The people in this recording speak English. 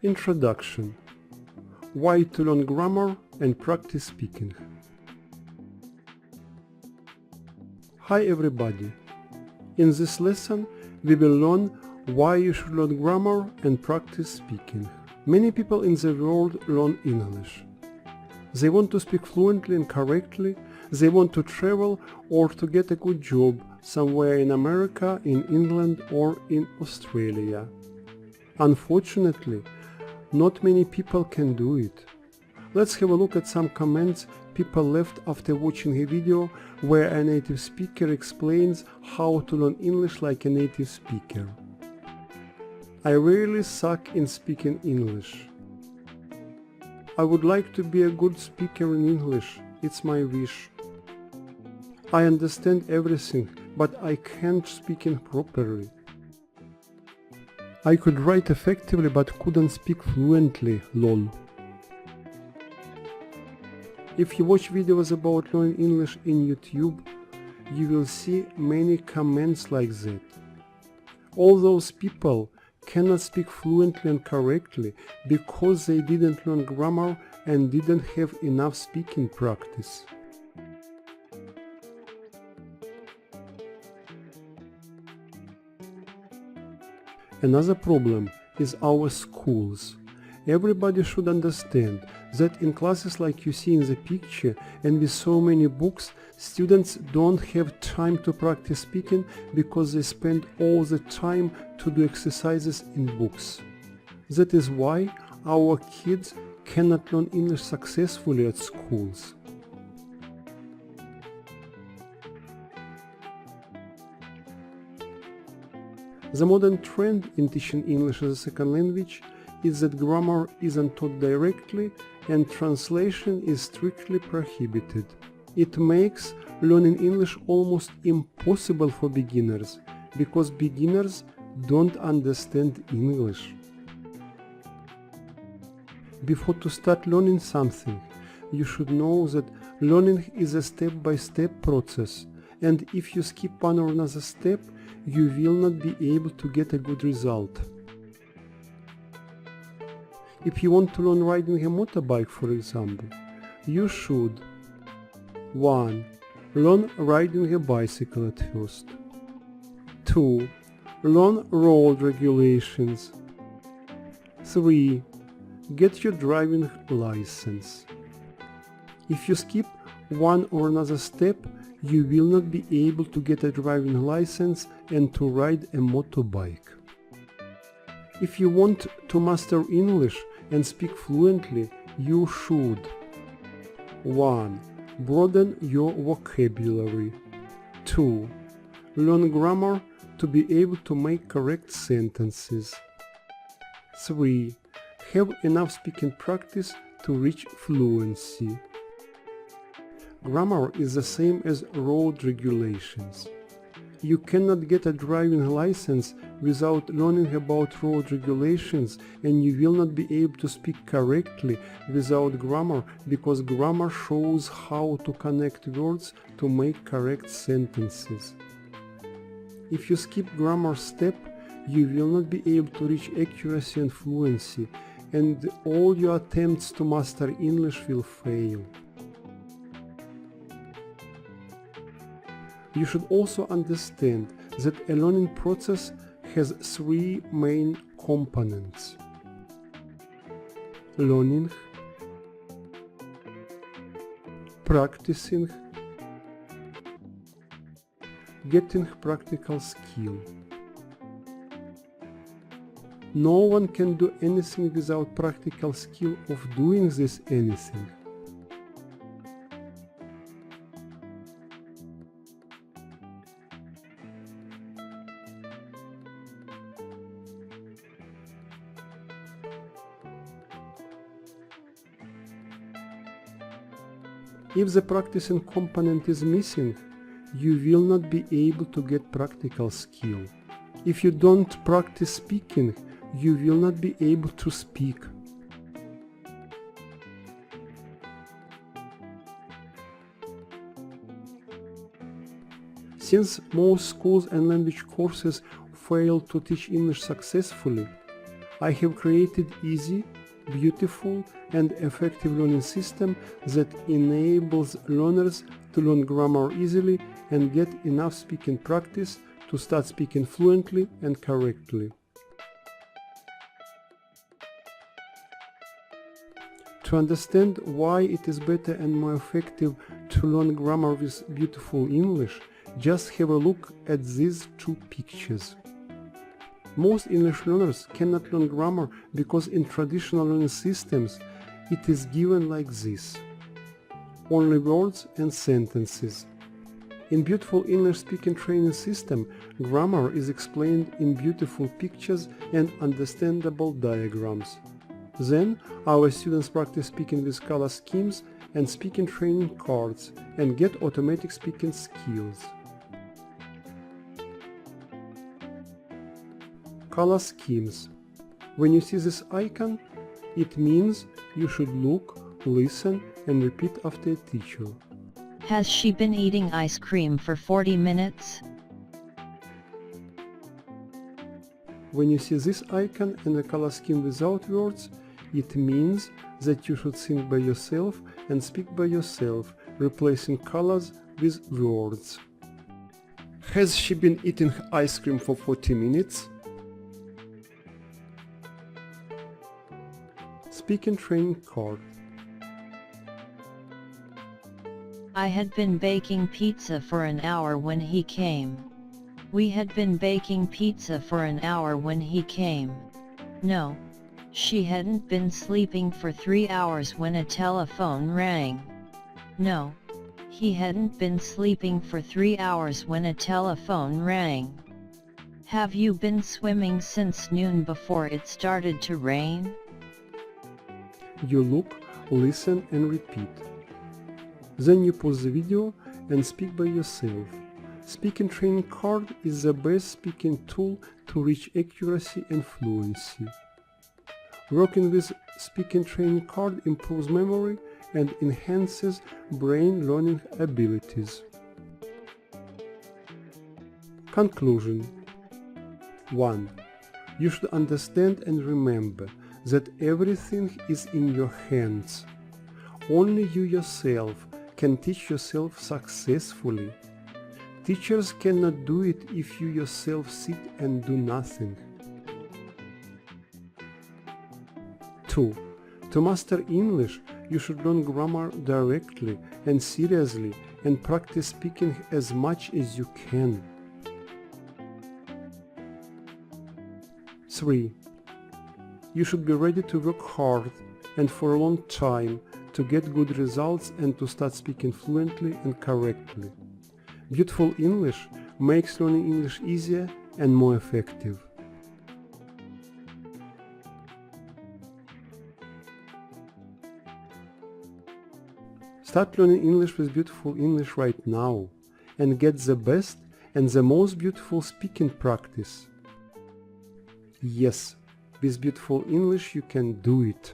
Introduction. Why to learn grammar and practice speaking. Hi everybody. In this lesson we will learn why you should learn grammar and practice speaking. Many people in the world learn English. They want to speak fluently and correctly, they want to travel or to get a good job somewhere in America, in England or in Australia. Unfortunately, not many people can do it. Let's have a look at some comments people left after watching a video where a native speaker explains how to learn English like a native speaker. I really suck in speaking English. I would like to be a good speaker in English, it's my wish. I understand everything, but I can't speak it properly. I could write effectively but couldn't speak fluently, lol. If you watch videos about learning English in YouTube, you will see many comments like that. All those people cannot speak fluently and correctly because they didn't learn grammar and didn't have enough speaking practice. Another problem is our schools. Everybody should understand that in classes like you see in the picture and with so many books, students don't have time to practice speaking because they spend all the time to do exercises in books. That is why our kids cannot learn English successfully at schools. The modern trend in teaching English as a second language is that grammar isn't taught directly and translation is strictly prohibited. It makes learning English almost impossible for beginners because beginners don't understand English. Before to start learning something, you should know that learning is a step-by-step process, and if you skip one or another step, you will not be able to get a good result. If you want to learn riding a motorbike, for example, you should 1. Learn riding a bicycle at first. 2. Learn road regulations. 3. Get your driving license. If you skip one or another step, you will not be able to get a driving license and to ride a motorbike. If you want to master English and speak fluently, you should 1. Broaden your vocabulary. 2. Learn grammar to be able to make correct sentences. 3. Have enough speaking practice to reach fluency. Grammar is the same as road regulations. You cannot get a driving license without learning about road regulations, and you will not be able to speak correctly without grammar, because grammar shows how to connect words to make correct sentences. If you skip grammar step, you will not be able to reach accuracy and fluency, and all your attempts to master English will fail. You should also understand that a learning process has 3 main components: learning, practicing, getting practical skill. No one can do anything without practical skill of doing this anything. If the practicing component is missing, you will not be able to get practical skill. If you don't practice speaking, you will not be able to speak. Since most schools and language courses fail to teach English successfully, I have created easy, beautiful and effective learning system that enables learners to learn grammar easily and get enough speaking practice to start speaking fluently and correctly. To understand why it is better and more effective to learn grammar with beautiful English, just have a look at these two pictures. Most English learners cannot learn grammar because in traditional learning systems it is given like this. Only words and sentences. In beautiful English speaking training system, grammar is explained in beautiful pictures and understandable diagrams. Then our students practice speaking with color schemes and speaking training cards and get automatic speaking skills. Color schemes. When you see this icon, it means you should look, listen and repeat after a teacher. Has she been eating ice cream for 40 minutes? When you see this icon and a color scheme without words, it means that you should think by yourself and speak by yourself, replacing colors with words. Has she been eating ice cream for 40 minutes? Speaking training card. I had been baking pizza for an hour when he came. We had been baking pizza for an hour when he came. No. She hadn't been sleeping for 3 hours when a telephone rang. No. He hadn't been sleeping for 3 hours when a telephone rang. Have you been swimming since noon before it started to rain? You look, listen and repeat. Then you pause the video and speak by yourself. Speaking training card is the best speaking tool to reach accuracy and fluency. Working with speaking training card improves memory and enhances brain learning abilities. Conclusion. 1. You should understand and remember that everything is in your hands. Only you yourself can teach yourself successfully. Teachers cannot do it if you yourself sit and do nothing. 2. To master English, you should learn grammar directly and seriously and practice speaking as much as you can. 3. You should be ready to work hard and for a long time to get good results and to start speaking fluently and correctly. Beautiful English makes learning English easier and more effective. Start learning English with beautiful English right now and get the best and the most beautiful speaking practice. Yes, with beautiful English you can do it.